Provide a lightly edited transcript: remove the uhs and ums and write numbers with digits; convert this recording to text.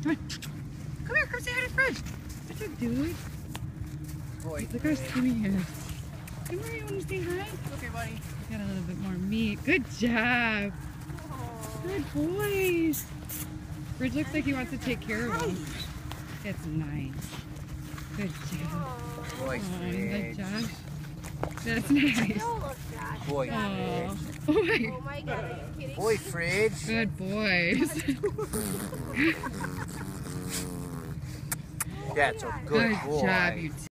Come on. Come here, come say hi to Fred. What's up, dude? Boy. Look how skinny he is. Come here, you want to say hi? Okay, buddy. Got a little bit more meat. Good job. Good boys. Fridge looks like he wants to take care of him. It's nice. Good job. Boy, Good job. That's nice. Boy, Oh, Oh my god, are you kidding? Boy, Fridge. good boys. That's a Good good boy. job, you two.